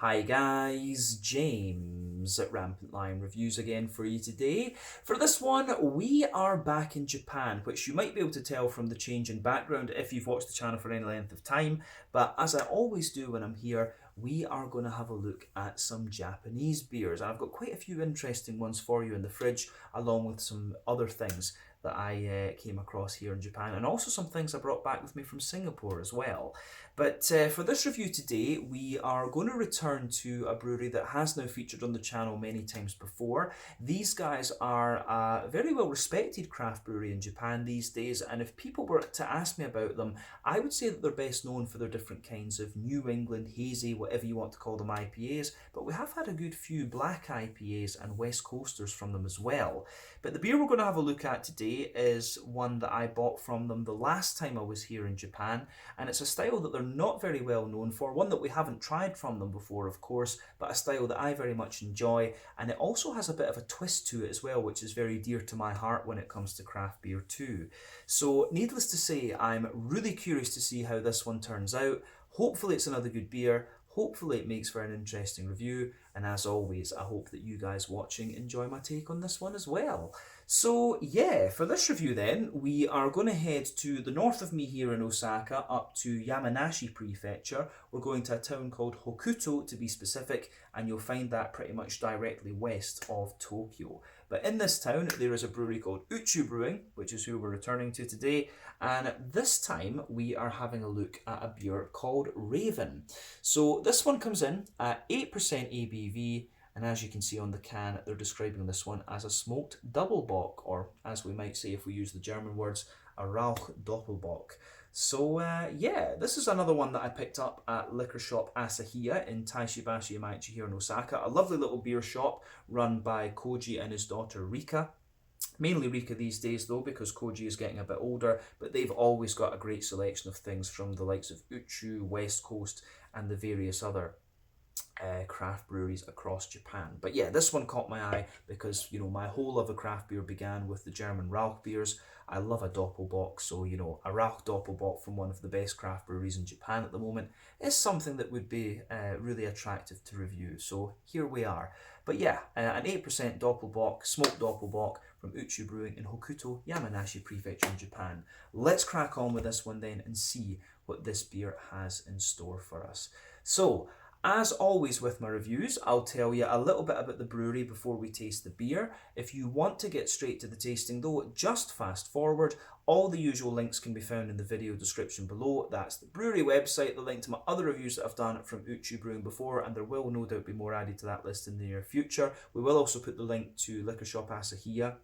Hi guys, James at Rampant Lion Reviews again for you today. For this one, we are back in Japan, which you might be able to tell from the change in background if you've watched the channel for any length of time. But as I always do when I'm here, we are going to have a look at some Japanese beers. And I've got quite a few interesting ones for you in the fridge, along with some other things that I came across here in Japan, and also some things I brought back with me from Singapore as well. But for this review today, we are going to return to a brewery that has now featured on the channel many times before. These guys are a very well respected craft brewery in Japan these days, and if people were to ask me about them, I would say that they're best known for their different kinds of New England hazy, whatever you want to call them, IPAs, but we have had a good few black IPAs and West Coasters from them as well. But the beer we're going to have a look at today is one that I bought from them the last time I was here in Japan, and it's a style that they're not very well known for, one that we haven't tried from them before of course, but a style that I very much enjoy, and it also has a bit of a twist to it as well, which is very dear to my heart when it comes to craft beer too. So needless to say, I'm really curious to see how this one turns out. Hopefully it's another good beer. Hopefully it makes for an interesting review, and as always, I hope that you guys watching enjoy my take on this one as well. So yeah, for this review then, we are going to head to the north of me here in Osaka, up to Yamanashi Prefecture. We're going to a town called Hokuto to be specific, and you'll find that pretty much directly west of Tokyo. But in this town, there is a brewery called Uchu Brewing, which is who we're returning to today. And this time, we are having a look at a beer called Raven. So this one comes in at 8% ABV. And as you can see on the can, they're describing this one as a smoked Doppelbock, or as we might say if we use the German words, a Rauch Doppelbock. So yeah, this is another one that I picked up at liquor shop Asahiya in Taishibashi Yamaichi here in Osaka. A lovely little beer shop run by Koji and his daughter Rika. Mainly Rika these days though, because Koji is getting a bit older, but they've always got a great selection of things from the likes of Uchu, West Coast, and the various other craft breweries across Japan. But yeah, this one caught my eye because, you know, my whole love of craft beer began with the German Rauch beers. I love a Doppelbock, so, you know, a Rauch Doppelbock from one of the best craft breweries in Japan at the moment is something that would be really attractive to review. So here we are. But yeah, an 8% Doppelbock, smoked Doppelbock from Uchu Brewing in Hokuto, Yamanashi Prefecture in Japan. Let's crack on with this one then and see what this beer has in store for us. So, as always with my reviews, I'll tell you a little bit about the brewery before we taste the beer. If you want to get straight to the tasting though, just fast forward. All the usual links can be found in the video description below. That's the brewery website, the link to my other reviews that I've done from Uchu Brewing before, and there will no doubt be more added to that list in the near future. We will also put the link to Liquor Shop Asahiya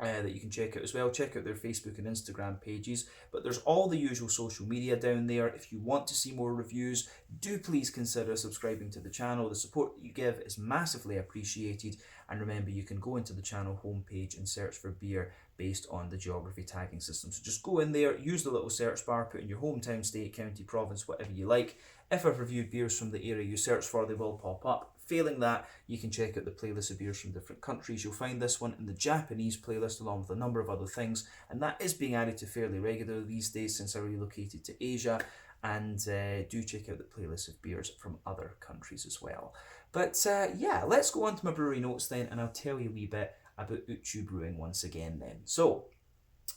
that you can check out as well. Check out their Facebook and Instagram pages, but there's all the usual social media down there. If you want to see more reviews, do please consider subscribing to the channel. The support that you give is massively appreciated, and remember, you can go into the channel homepage and search for beer based on the geography tagging system. So just go in there, use the little search bar, put in your hometown, state, county, province, whatever you like. If I've reviewed beers from the area you search for, they will pop up. Failing that, you can check out the playlist of beers from different countries. You'll find this one in the Japanese playlist along with a number of other things, and that is being added to fairly regularly these days since I relocated to Asia. And do check out the playlist of beers from other countries as well. But yeah, let's go on to my brewery notes then, and I'll tell you a wee bit about Uchu Brewing once again then. So,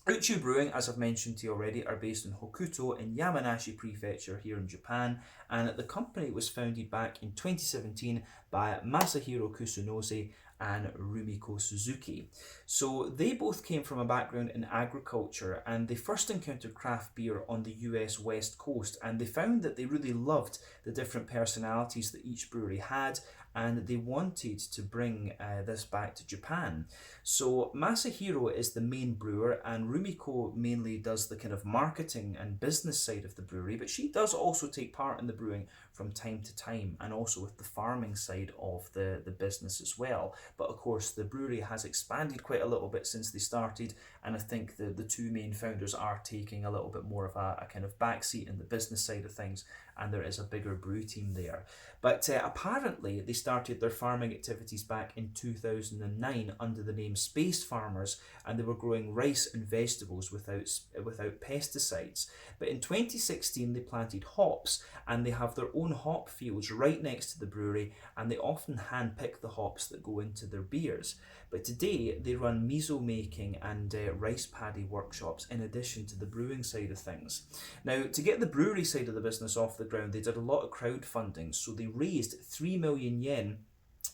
Uchu Brewing, as I've mentioned to you already, are based in Hokuto in Yamanashi Prefecture here in Japan, and the company was founded back in 2017 by Masahiro Kusunose and Rumiko Suzuki. So they both came from a background in agriculture, and they first encountered craft beer on the US West Coast, and they found that they really loved the different personalities that each brewery had, and they wanted to bring this back to Japan. So Masahiro is the main brewer, and Rumiko mainly does the kind of marketing and business side of the brewery, but she does also take part in the brewing from time to time, and also with the farming side of the business as well. but of course the brewery has expanded quite a little bit since they started, and I think the two main founders are taking a little bit more of a kind of backseat in the business side of things, and there is a bigger brew team there. But apparently they started their farming activities back in 2009 under the name Space Farmers, and they were growing rice and vegetables without pesticides. But in 2016 they planted hops, and they have their own hop fields right next to the brewery, and they often hand pick the hops that go into their beers. But today they run miso making and rice paddy workshops in addition to the brewing side of things. Now, to get the brewery side of the business off the ground, they did a lot of crowdfunding, so they raised 3 million yen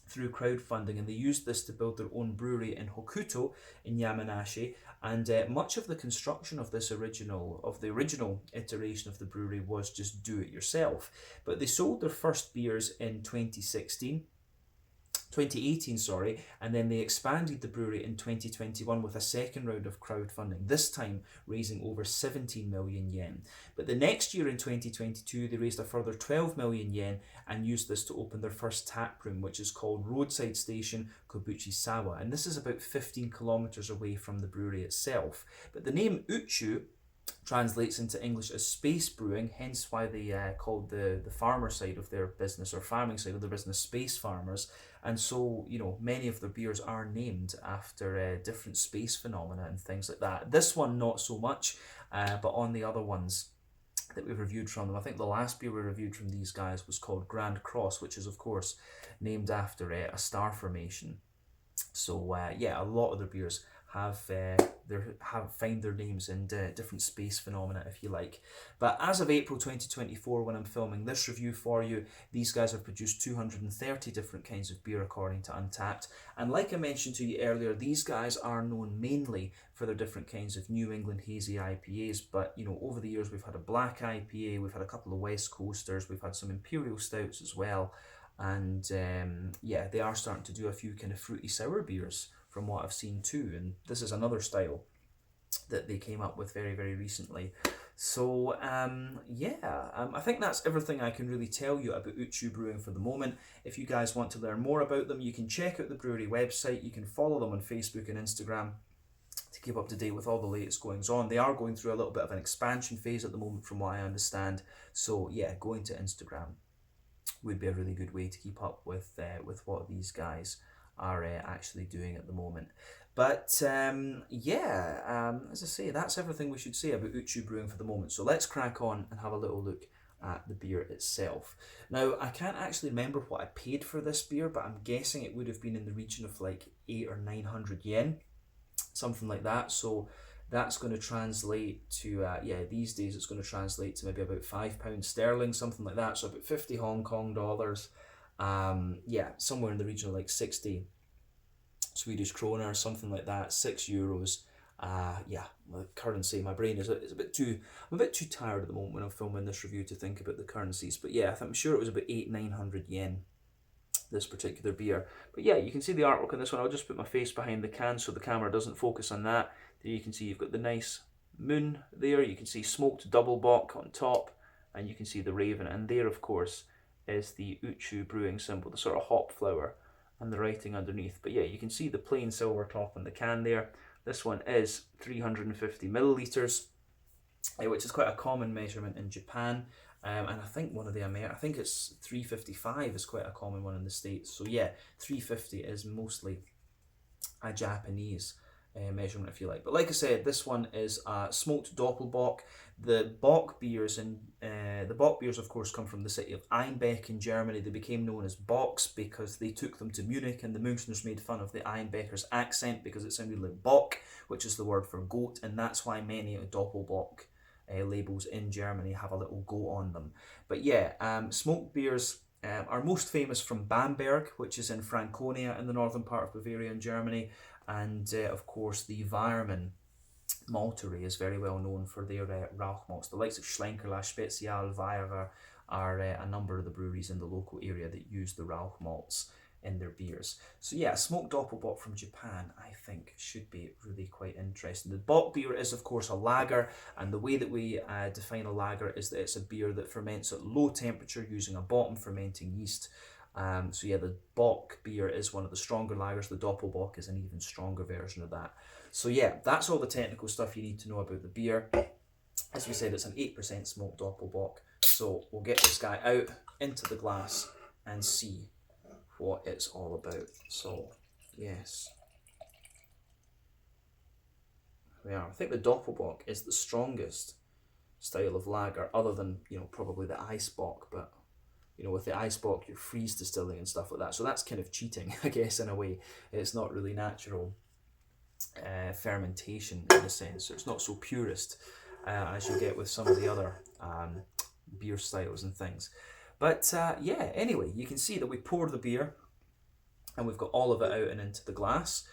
through crowdfunding, and they used this to build their own brewery in Hokuto in Yamanashi. And much of the construction of the original iteration of the brewery was just do it yourself. But they sold their first beers in 2018, and then they expanded the brewery in 2021 with a second round of crowdfunding, this time raising over 17 million yen. But the next year in 2022, they raised a further 12 million yen and used this to open their first tap room, which is called Roadside Station Kobuchisawa, and this is about 15 kilometers away from the brewery itself. But the name Uchu translates into English as space brewing, hence why they called the farmer side of their business, or farming side of their business, Space Farmers. And so, you know, many of their beers are named after different space phenomena and things like that. This one not so much, but on the other ones that we've reviewed from them, I think the last beer we reviewed from these guys was called Grand Cross, which is of course named after a star formation. So yeah, a lot of their beers have find their names in different space phenomena, if you like. But as of April 2024, when I'm filming this review for you, these guys have produced 230 different kinds of beer according to Untappd. And like I mentioned to you earlier, these guys are known mainly for their different kinds of New England hazy IPAs. But you know, over the years we've had a black IPA, we've had a couple of West Coasters, we've had some Imperial Stouts as well. And yeah, they are starting to do a few kind of fruity sour beers from what I've seen too, and this is another style that they came up with very, very recently. So yeah, I think that's everything I can really tell you about Uchu Brewing for the moment. If you guys want to learn more about them, you can check out the brewery website, you can follow them on Facebook and Instagram to keep up to date with all the latest goings on. They are going through a little bit of an expansion phase at the moment from what I understand, so yeah, going to Instagram would be a really good way to keep up with what these guys are actually doing at the moment. But yeah, as I say, that's everything we should say about Uchu Brewing for the moment. So let's crack on and have a little look at the beer itself. Now, I can't actually remember what I paid for this beer, but I'm guessing it would have been in the region of like 800 or 900 yen, something like that. So that's going to translate to, yeah, these days it's going to translate to maybe about £5 sterling, something like that. So about 50 Hong Kong dollars. Yeah, somewhere in the region of like 60 Swedish krona or something like that, €6. Yeah, the currency, my brain is a bit too, I'm a bit too tired at the moment when I'm filming this review to think about the currencies. But yeah, I'm sure it was about 800-900 yen, this particular beer. But yeah, you can see the artwork on this one. I'll just put my face behind the can so the camera doesn't focus on that. There you can see you've got the nice moon there. You can see smoked Doppelbock on top, and you can see the raven. And there, of course, is the Uchu Brewing symbol, the sort of hop flower, and the writing underneath. But yeah, you can see the plain silver top on the can there. This one is 350 milliliters, which is quite a common measurement in Japan. And I think I think it's 355 is quite a common one in the States. So yeah, 350 is mostly a Japanese measurement, if you like. But like I said, this one is smoked Doppelbock. The Bock beers, of course, come from the city of Einbeck in Germany. They became known as Bocks because they took them to Munich, and the Münchners made fun of the Einbeckers' accent because it sounded like Bock, which is the word for goat, and that's why many Doppelbock labels in Germany have a little goat on them. But yeah, smoked beers are most famous from Bamberg, which is in Franconia in the northern part of Bavaria in Germany. And of course, the Weirmann maltery is very well known for their Rauch malts. The likes of Schlenkerla, Spezial, Weyer are a number of the breweries in the local area that use the Rauch malts in their beers. So yeah, smoked Doppelbock from Japan, I think, should be really quite interesting. The Bock beer is, of course, a lager, and the way that we define a lager is that it's a beer that ferments at low temperature using a bottom fermenting yeast. So yeah, the Bock beer is one of the stronger lagers. The Doppelbock is an even stronger version of that. So yeah, that's all the technical stuff you need to know about the beer. As we said, it's an 8% smoked Doppelbock. So we'll get this guy out into the glass and see what it's all about. So yes, we are. I think the Doppelbock is the strongest style of lager, other than, you know, probably the Eisbock, but you know, with the Eisbock you're freeze distilling and stuff like that, so that's kind of cheating, I guess, in a way. It's not really natural fermentation in a sense, so it's not so purist as you get with some of the other beer styles and things. But yeah, anyway, you can see that we poured the beer and we've got all of it out and into the glass.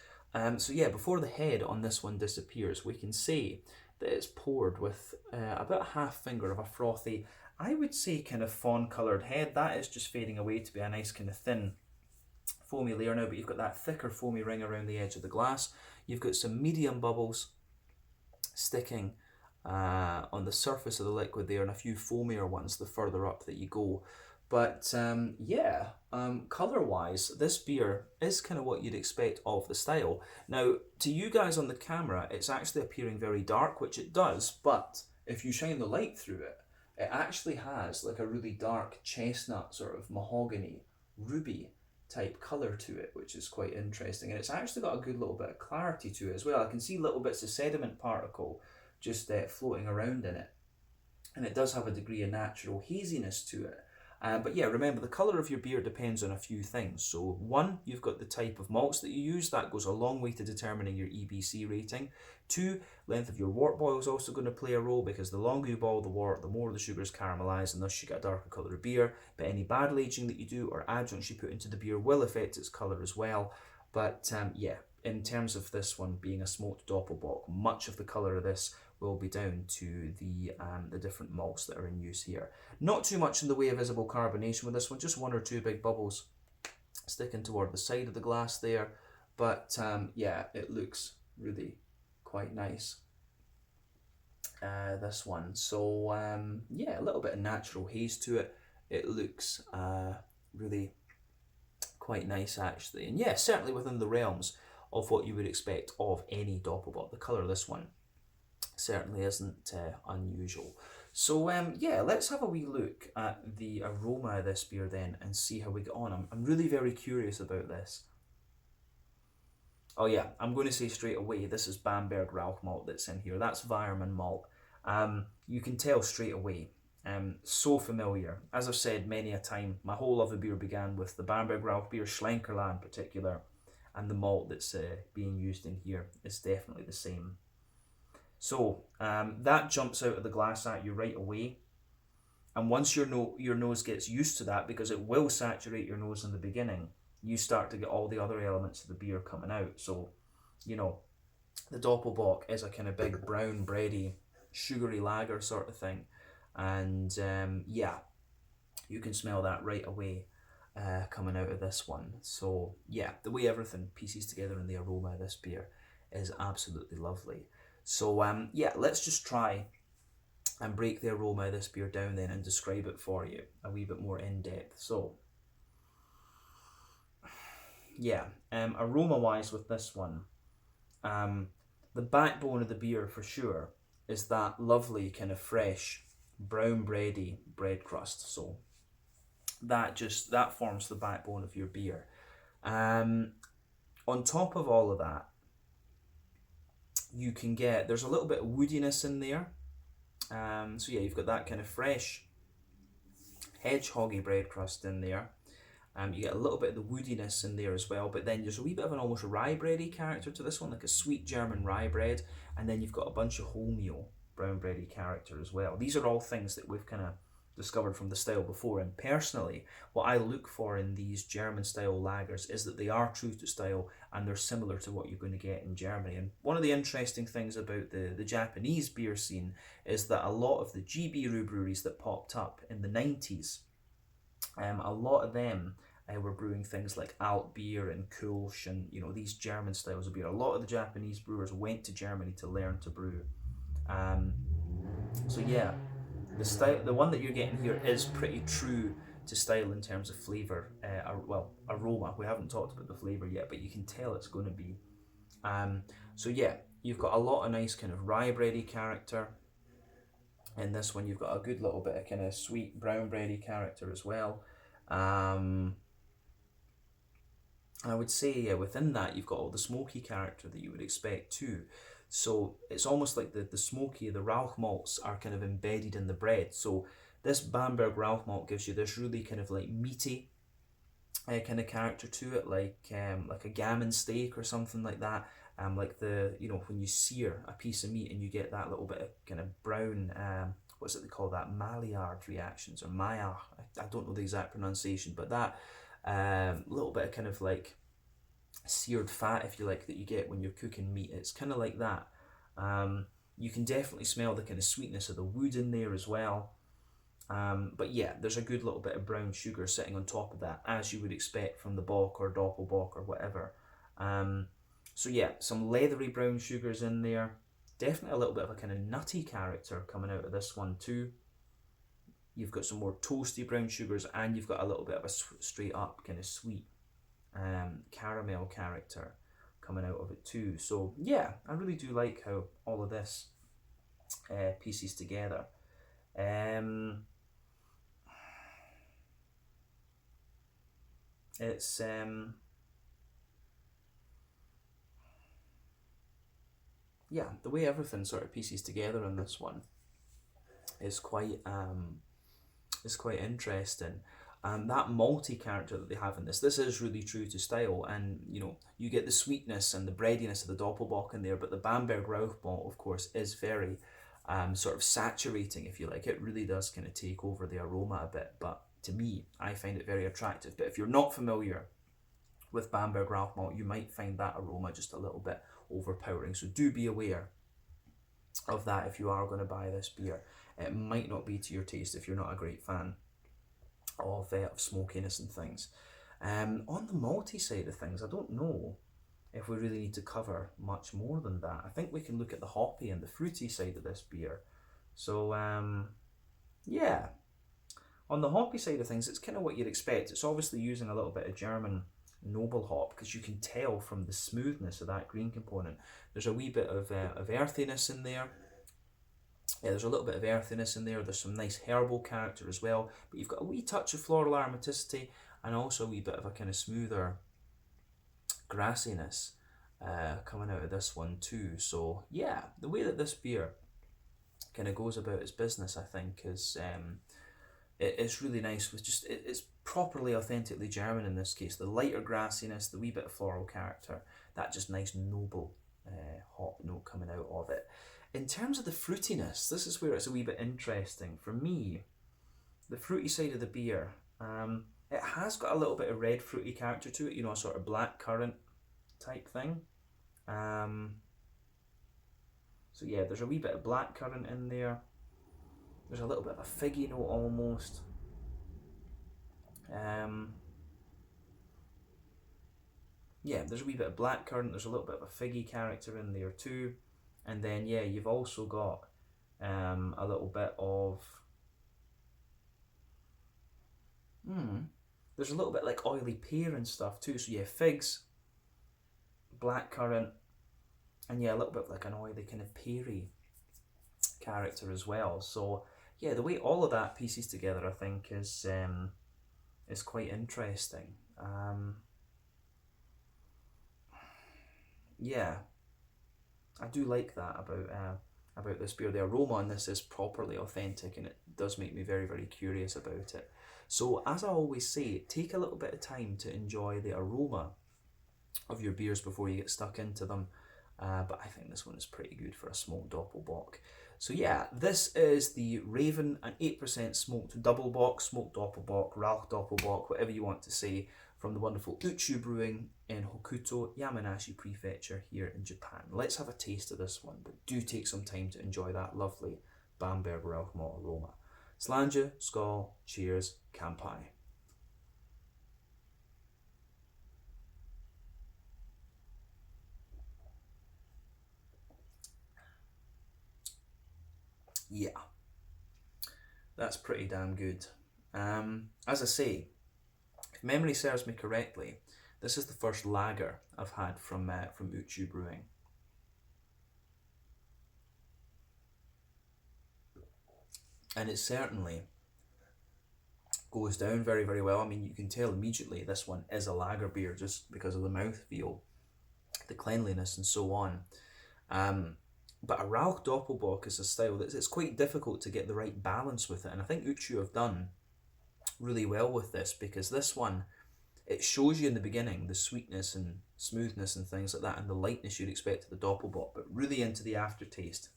So yeah, before the head on this one disappears, we can say that it's poured with about a half finger of a frothy, I would say kind of fawn coloured head. That is just fading away to be a nice kind of thin foamy layer now, but you've got that thicker foamy ring around the edge of the glass. You've got some medium bubbles sticking on the surface of the liquid there, and a few foamier ones the further up that you go. But yeah, colour wise, this beer is kind of what you'd expect of the style. Now, to you guys on the camera, it's actually appearing very dark, which it does, but if you shine the light through it, it actually has like a really dark chestnut, sort of mahogany, ruby type colour to it, which is quite interesting. And it's actually got a good little bit of clarity to it as well. I can see little bits of sediment particle just floating around in it. And it does have a degree of natural haziness to it. But yeah, remember, the colour of your beer depends on a few things. So one, you've got the type of malts that you use. That goes a long way to determining your EBC rating. Two, length of your wort boil is also going to play a role, because the longer you boil the wort, the more the sugars caramelise, and thus you get a darker colour of beer. But any barrel aging that you do or adjuncts you put into the beer will affect its colour as well. But yeah, in terms of this one being a smoked Doppelbock, much of the colour of this will be down to the different malts that are in use here. Not too much in the way of visible carbonation with this one, just one or two big bubbles sticking toward the side of the glass there. But yeah, it looks really quite nice, this one. So yeah, a little bit of natural haze to it. It looks really quite nice actually. And yeah, certainly within the realms of what you would expect of any Doppelbock. The colour of this one certainly isn't unusual. So yeah, let's have a wee look at the aroma of this beer then and see how we get on. I'm really very curious about this. Oh yeah, I'm going to say straight away, this is Bamberg Rauch malt that's in here. That's Weirmann malt. You can tell straight away. So familiar. As I've said many a time, my whole love of beer began with the Bamberg Rauch beer, Schlenkerla in particular, and the malt that's being used in here is definitely the same. So that jumps out of the glass at you right away, and once your nose gets used to that, because it will saturate your nose in the beginning, you start to get all the other elements of the beer coming out. So, you know, the Doppelbock is a kind of big brown bready, sugary lager sort of thing, and yeah, you can smell that right away coming out of this one. So yeah, the way everything pieces together in the aroma of this beer is absolutely lovely. So yeah, let's just try and break the aroma of this beer down then and describe it for you a wee bit more in depth. So yeah, aroma wise with this one, the backbone of the beer for sure is that lovely kind of fresh brown bready bread crust. So that forms the backbone of your beer. On top of all of that, you can get, there's a little bit of woodiness in there. So yeah, you've got that kind of fresh hedgehoggy bread crust in there. You get a little bit of the woodiness in there as well, but then there's a wee bit of an almost rye bready character to this one, like a sweet German rye bread, and then you've got a bunch of wholemeal brown bready character as well. These are all things that we've kind of discovered from the style before, and personally, what I look for in these German style lagers is that they are true to style and they're similar to what you're going to get in Germany. And one of the interesting things about the Japanese beer scene is that a lot of the GB breweries that popped up in the 90s, a lot of them were brewing things like Alt beer and Kulsch and, you know, these German styles of beer. A lot of the Japanese brewers went to Germany to learn to brew. So yeah, the one that you're getting here is pretty true to style in terms of flavour, well, aroma. We haven't talked about the flavour yet, but you can tell it's going to be. So yeah, you've got a lot of nice kind of rye bready character. In this one, you've got a good little bit of kind of sweet brown bready character as well. I would say, yeah, within that, you've got all the smoky character that you would expect too. So it's almost like the smoky, the Rauch malts are kind of embedded in the bread. So this Bamberg Rauch malt gives you this really kind of like meaty kind of character to it, like a gammon steak or something like that. Like when you sear a piece of meat and you get that little bit of kind of brown, what's it they call that, Maillard reactions or Maillard, I don't know the exact pronunciation, but that little bit of kind of like seared fat, if you like, that you get when you're cooking meat. It's kind of like that. You can definitely smell the kind of sweetness of the wood in there as well. But yeah, there's a good little bit of brown sugar sitting on top of that, as you would expect from the Bock or Doppelbock or whatever. So yeah, some leathery brown sugars in there. Definitely a little bit of a kind of nutty character coming out of this one too. You've got some more toasty brown sugars, and you've got a little bit of a straight up kind of sweet caramel character coming out of it too. So yeah, I really do like how all of this pieces together. It's yeah, the way everything sort of pieces together in this one is quite interesting. That malty character that they have in this is really true to style, and you get the sweetness and the breadiness of the Doppelbock in there, but the Bamberg Rauch malt, of course, is very sort of saturating, if you like. It really does kind of take over the aroma a bit, but to me, I find it very attractive. But if you're not familiar with Bamberg Rauch malt, you might find that aroma just a little bit overpowering. So do be aware of that if you are going to buy this beer. It might not be to your taste if you're not a great fan of smokiness and things. On the malty side of things, I don't know if we really need to cover much more than that. I think we can look at the hoppy and the fruity side of this beer. So yeah, on the hoppy side of things, it's kind of what you'd expect. It's obviously using a little bit of German noble hop, because you can tell from the smoothness of that green component. There's a wee bit of earthiness in there. Yeah, there's a little bit of earthiness in there. There's some nice herbal character as well, but you've got a wee touch of floral aromaticity and also a wee bit of a kind of smoother grassiness coming out of this one too. So yeah, the way that this beer kind of goes about its business, I think, is it's really nice with just it's properly authentically German in this case. The lighter grassiness, the wee bit of floral character, that just nice noble hop note coming out of it. In terms of the fruitiness, this is where it's a wee bit interesting. For me, the fruity side of the beer, it has got a little bit of red fruity character to it, a sort of black currant type thing. So yeah, there's a wee bit of black currant in there. There's a little bit of a figgy note almost. Yeah, there's a wee bit of black currant, there's a little bit of a figgy character in there too. And then yeah, you've also got a little bit of there's a little bit like oily pear and stuff too. So yeah, figs, black currant, and yeah, a little bit of like an oily kind of peary character as well. So yeah, the way all of that pieces together, I think, is quite interesting. Yeah, I do like that about this beer. The aroma on this is properly authentic, and it does make me very, very curious about it. So as I always say, take a little bit of time to enjoy the aroma of your beers before you get stuck into them. But I think this one is pretty good for a smoked Doppelbock. So yeah, this is the Raven, an 8% smoked Doppelbock, smoked Doppelbock, Rauch Doppelbock, whatever you want to say, from the wonderful Uchu Brewing in Hokuto, Yamanashi Prefecture here in Japan. Let's have a taste of this one, but do take some time to enjoy that lovely Bamberg Rauch malt aroma. Slange, skål, cheers, kampai. Yeah, that's pretty damn good. As I say, if memory serves me correctly, this is the first lager I've had from Uchu Brewing. And it certainly goes down very, very well. I mean, you can tell immediately this one is a lager beer just because of the mouthfeel, the cleanliness and so on. But a Rauch Doppelbock is a style that it's quite difficult to get the right balance with it. And I think Uchu have done really well with this, because this one, it shows you in the beginning the sweetness and smoothness and things like that, and the lightness you'd expect of the Doppelbock, but really into the aftertaste,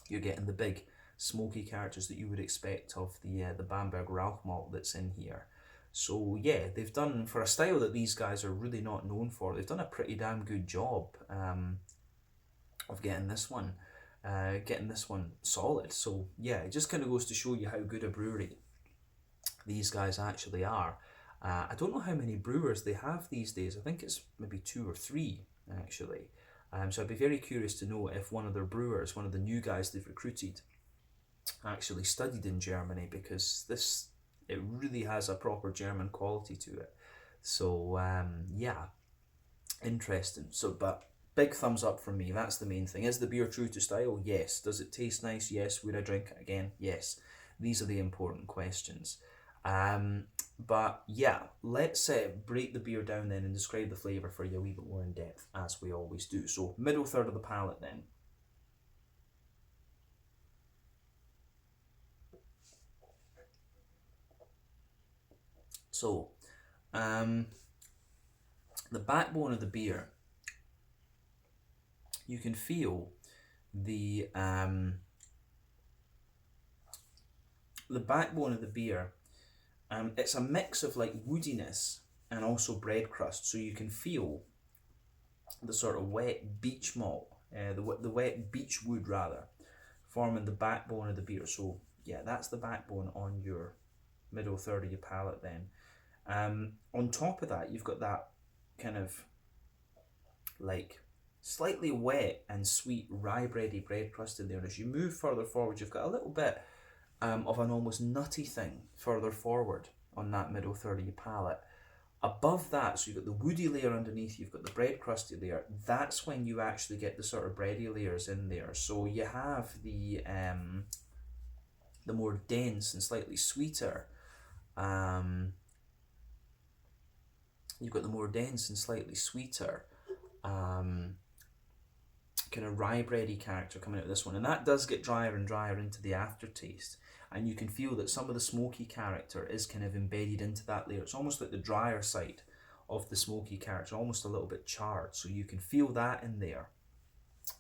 you're getting the big smoky characters that you would expect of the Bamberg Rauch malt that's in here. So yeah, they've done, for a style that these guys are really not known for, they've done a pretty damn good job of getting this one solid. So yeah, it just kind of goes to show you how good a brewery these guys actually are. I don't know how many brewers they have these days. I think it's maybe 2 or 3 actually. So I'd be very curious to know if one of their brewers, one of the new guys they've recruited, actually studied in Germany, because it really has a proper German quality to it. So yeah, interesting. So, but big thumbs up from me. That's the main thing. Is the beer true to style? Yes. Does it taste nice? Yes. Would I drink it again? Yes. These are the important questions. But yeah, let's break the beer down then and describe the flavour for you a wee bit more in depth, as we always do. So middle third of the palate then. So, the backbone of the beer, you can feel the backbone of the beer. It's a mix of like woodiness and also bread crust, so you can feel the sort of wet beech malt, the wet beech wood rather, forming the backbone of the beer. So yeah, that's the backbone on your middle third of your palate then. On top of that, you've got that kind of like slightly wet and sweet rye bready bread crust in there. And as you move further forward, you've got a little bit of an almost nutty thing further forward on that middle third of your palate. Above that, so you've got the woody layer underneath, you've got the bread crusty layer. That's when you actually get the sort of bready layers in there. So you have the more dense and slightly sweeter. You've got the more dense and slightly sweeter kind of rye bready character coming out of this one, and that does get drier and drier into the aftertaste, and you can feel that some of the smoky character is kind of embedded into that layer. It's almost like the drier side of the smoky character, almost a little bit charred, so you can feel that in there.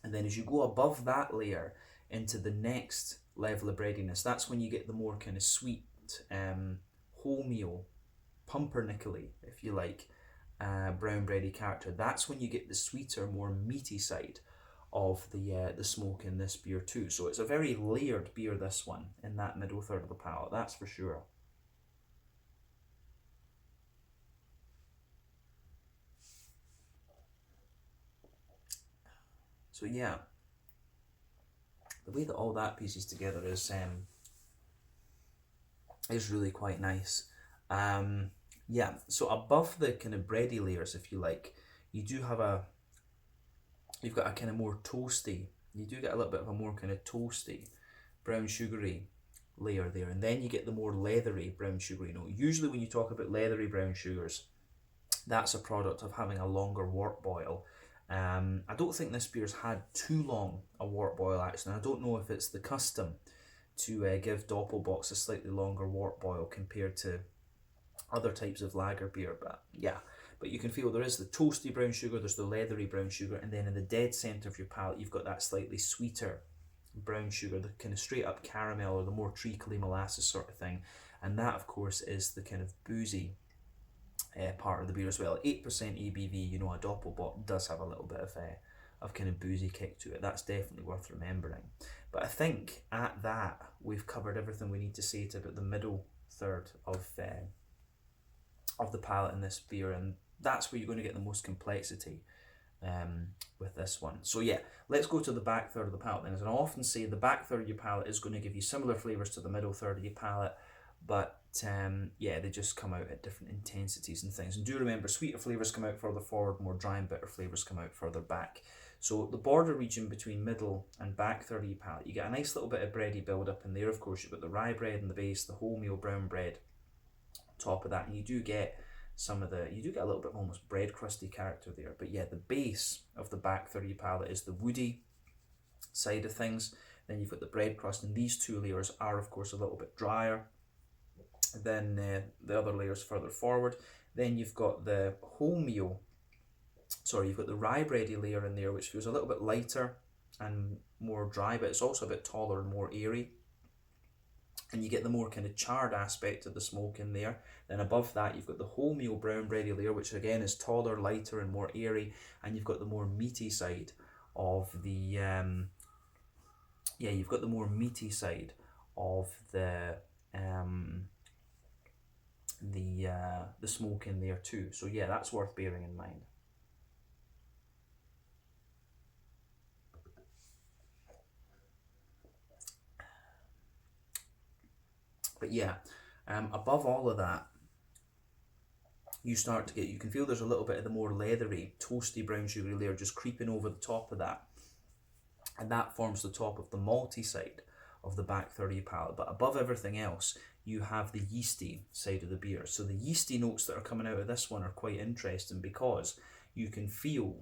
And then as you go above that layer into the next level of breadiness, that's when you get the more kind of sweet wholemeal, pumpernickel-y, if you like, brown bready character. That's when you get the sweeter, more meaty side of the smoke in this beer too. So it's a very layered beer, this one, in that middle third of the palate, that's for sure. So yeah, the way that all that pieces together is really quite nice. Yeah, so above the kind of bready layers, if you like, you do have you've got a kind of more toasty, you do get a little bit of a more kind of toasty, brown sugary layer there, and then you get the more leathery brown sugary note. Usually when you talk about leathery brown sugars, that's a product of having a longer wort boil. I don't think this beer's had too long a wort boil actually, and I don't know if it's the custom to give Doppelbocks a slightly longer wort boil compared to other types of lager beer, but yeah. But you can feel there is the toasty brown sugar, there's the leathery brown sugar, and then in the dead centre of your palate, you've got that slightly sweeter brown sugar, the kind of straight up caramel or the more treacly molasses sort of thing. And that, of course, is the kind of boozy part of the beer as well. 8% ABV, you know, a Doppelbock does have a little bit of kind of boozy kick to it. That's definitely worth remembering. But I think at that, we've covered everything we need to say about the middle third of the palate in this beer, and that's where you're going to get the most complexity with this one. So yeah, let's go to the back third of the palate then. As I often say, the back third of your palate is going to give you similar flavours to the middle third of your palate, but yeah, they just come out at different intensities and things. And do remember, sweeter flavours come out further forward, more dry and bitter flavours come out further back. So the border region between middle and back third of your palate, you get a nice little bit of bready build up in there. Of course, you've got the rye bread in the base, the wholemeal brown bread top of that, and you do get a little bit of almost bread crusty character there. But yeah, the base of the back third of your palate is the woody side of things. Then you've got the bread crust, and these two layers are of course a little bit drier than the other layers further forward. Then you've got the you've got the rye bready layer in there, which feels a little bit lighter and more dry, but it's also a bit taller and more airy. And you get the more kind of charred aspect of the smoke in there. Then above that, you've got the wholemeal brown bready layer, which again is taller, lighter, and more airy. And you've got the more meaty side of the you've got the more meaty side of the smoke in there too. So yeah, that's worth bearing in mind. But yeah, above all of that, you can feel there's a little bit of the more leathery, toasty brown sugary layer just creeping over the top of that. And that forms the top of the malty side of the back third of your palate. But above everything else, you have the yeasty side of the beer. So the yeasty notes that are coming out of this one are quite interesting, because you can feel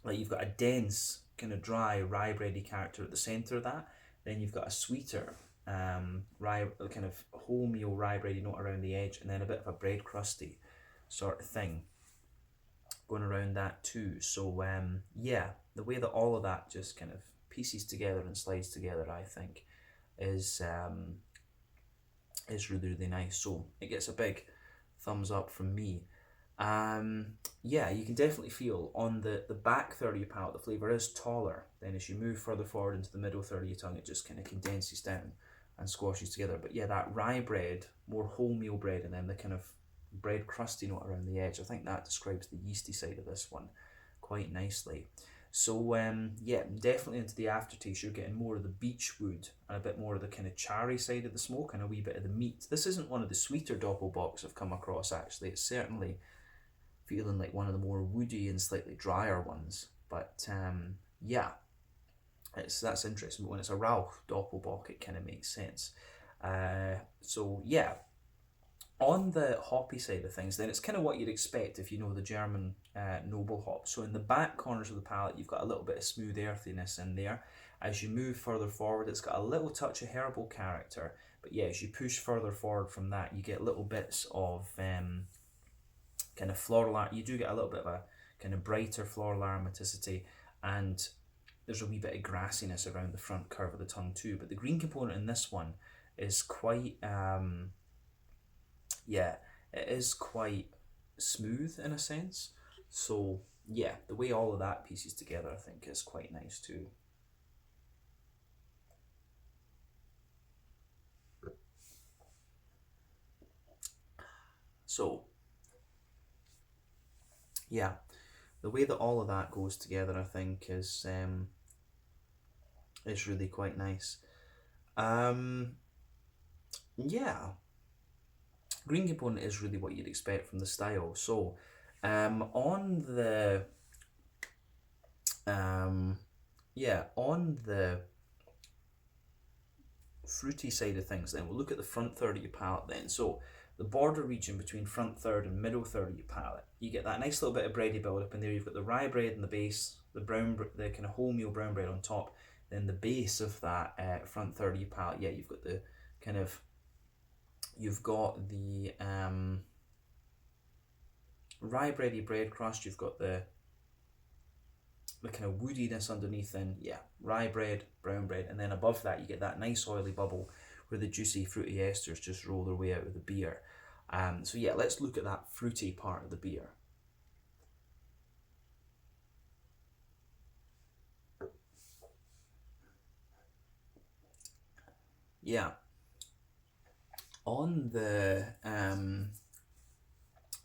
like you've got a dense, kind of dry, rye bready character at the centre of that. Then you've got a sweeter, rye, kind of wholemeal rye bready note around the edge, and then a bit of a bread crusty sort of thing going around that too. So yeah, the way that all of that just kind of pieces together and slides together, I think, is really, really nice. So it gets a big thumbs up from me. Yeah, you can definitely feel on the back third of your palate, the flavour is taller. Then as you move further forward into the middle third of your tongue, it just kind of condenses down and squashes together. But yeah, that rye bread, more wholemeal bread, and then the kind of bread crusty note around the edge, I think that describes the yeasty side of this one quite nicely. So yeah, definitely into the aftertaste, you're getting more of the beech wood and a bit more of the kind of charry side of the smoke and a wee bit of the meat. This isn't one of the sweeter Doppelbocks I've come across, actually. It's certainly feeling like one of the more woody and slightly drier ones. But yeah, that's interesting. But when it's a Rauch Doppelbock, it kind of makes sense. So yeah, on the hoppy side of things, then it's kind of what you'd expect if you know the German noble hop. So in the back corners of the palate, you've got a little bit of smooth earthiness in there. As you move further forward, it's got a little touch of herbal character. But yeah, as you push further forward from that, you get little bits of kind of floral. You do get a little bit of a kind of brighter floral aromaticity, and there's a wee bit of grassiness around the front curve of the tongue too. But the green component in this one is quite yeah, it is quite smooth in a sense. So yeah, the way all of that pieces together, I think, is quite nice too. So yeah, the way that all of that goes together, I think, is really quite nice. Yeah, green component is really what you'd expect from the style. So on the fruity side of things, then we'll look at the front third of your palate then. So the border region between front third and middle third of your palate, you get that nice little bit of bready build up in there. You've got the rye bread in the base, the kind of wholemeal brown bread on top. Then the base of that front third of your palate, yeah, you've got the kind of, you've got the rye bready bread crust. You've got the kind of woodiness underneath, then yeah, rye bread, brown bread, and then above that you get that nice oily bubble where the juicy fruity esters just roll their way out of the beer. So yeah, let's look at that fruity part of the beer. Yeah, on the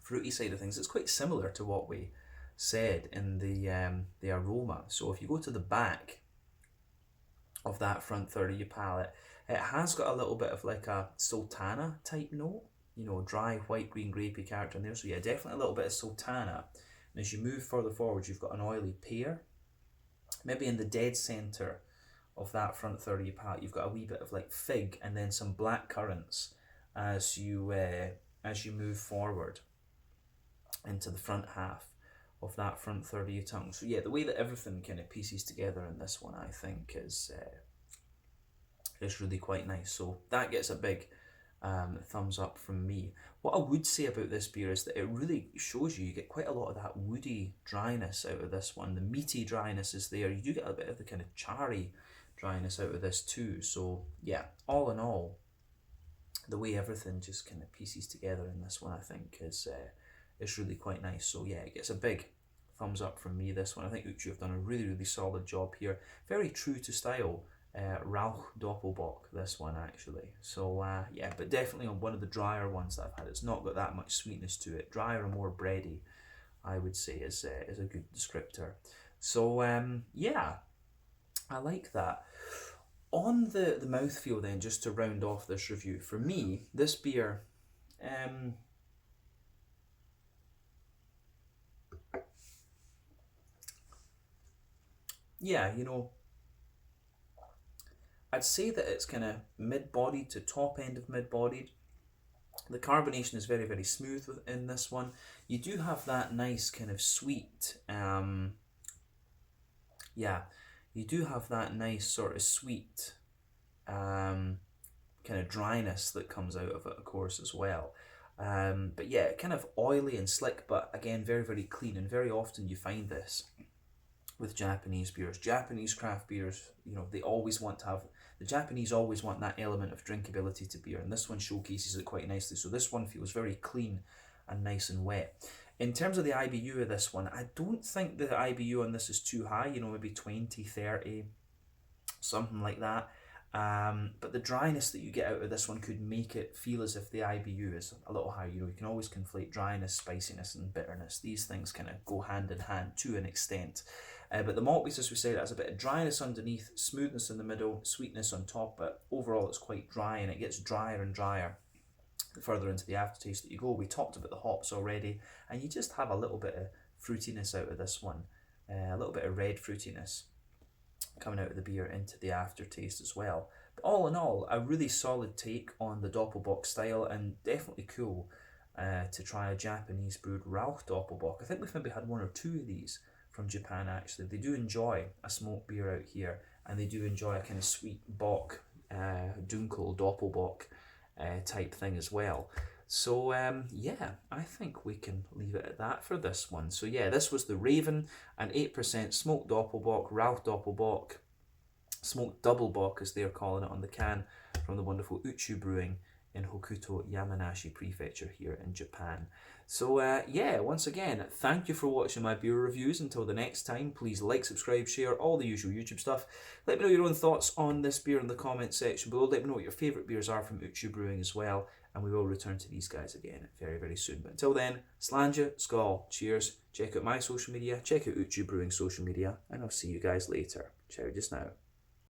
fruity side of things, it's quite similar to what we said in the aroma. So if you go to the back of that front third of your palate, It has got a little bit of like a sultana type note, you know, dry white, green, grapey character in there. So yeah, definitely a little bit of sultana. And as you move further forward, you've got an oily pear. Maybe in the dead centre of that front third of your palate, you've got a wee bit of like fig and then some black currants as you move forward into the front half of that front third of your tongue. So yeah, the way that everything kind of pieces together in this one, I think, is really quite nice. So that gets a big thumbs up from me. What I would say about this beer is that it really shows you get quite a lot of that woody dryness out of this one. The meaty dryness is there. You do get a bit of the kind of charry dryness out of this too. So yeah, all in all, the way everything just kind of pieces together in this one, I think, is really quite nice. So yeah, it gets a big thumbs up from me, this one. I think Uchu have done a really, really solid job here. Very true to style. Rauch Doppelbock, this one actually. So yeah, but definitely on one of the drier ones that I've had. It's not got that much sweetness to it. Drier and more bready, I would say, is a good descriptor. So yeah, I like that. On the mouthfeel then, just to round off this review, for me, this beer, yeah, you know, I'd say that it's kind of mid-bodied to top end of mid-bodied. The carbonation is very, very smooth within this one. You do have that nice kind of sweet, yeah, you do have that nice sort of sweet kind of dryness that comes out of it, of course, as well. But yeah, kind of oily and slick, but again, very, very clean. And very often you find this with Japanese beers. Japanese craft beers, you know, they always want to have, the Japanese always want that element of drinkability to beer, and this one showcases it quite nicely. So this one feels very clean and nice and wet. In terms of the IBU of this one, I don't think the IBU on this is too high, you know, maybe 20, 30, something like that. But the dryness that you get out of this one could make it feel as if the IBU is a little higher. You know, you can always conflate dryness, spiciness, and bitterness. These things kind of go hand in hand to an extent. But the malt base, as we said, has a bit of dryness underneath, smoothness in the middle, sweetness on top, but overall it's quite dry, and it gets drier and drier the further into the aftertaste that you go. We talked about the hops already, and you just have a little bit of fruitiness out of this one, a little bit of red fruitiness coming out of the beer into the aftertaste as well. But all in all, a really solid take on the Doppelbock style, and definitely cool to try a Japanese brewed Rauch Doppelbock. I think we've maybe had one or two of these from Japan actually. They do enjoy a smoked beer out here, and they do enjoy a kind of sweet bock, Dunkel Doppelbock type thing as well. So yeah, I think we can leave it at that for this one. So yeah, this was the Raven, an 8% smoked Doppelbock, Rauch Doppelbock, smoked double bock as they're calling it on the can, from the wonderful Uchu Brewing in Hokuto, Yamanashi Prefecture here in Japan. So yeah, once again, thank you for watching my beer reviews. Until the next time, please like, subscribe, share, all the usual YouTube stuff. Let me know your own thoughts on this beer in the comment section below. Let me know what your favourite beers are from Uchu Brewing as well, and we will return to these guys again very, very soon. But until then, Slanja, Skål, cheers. Check out my social media, check out Uchu Brewing social media, and I'll see you guys later. Ciao just now.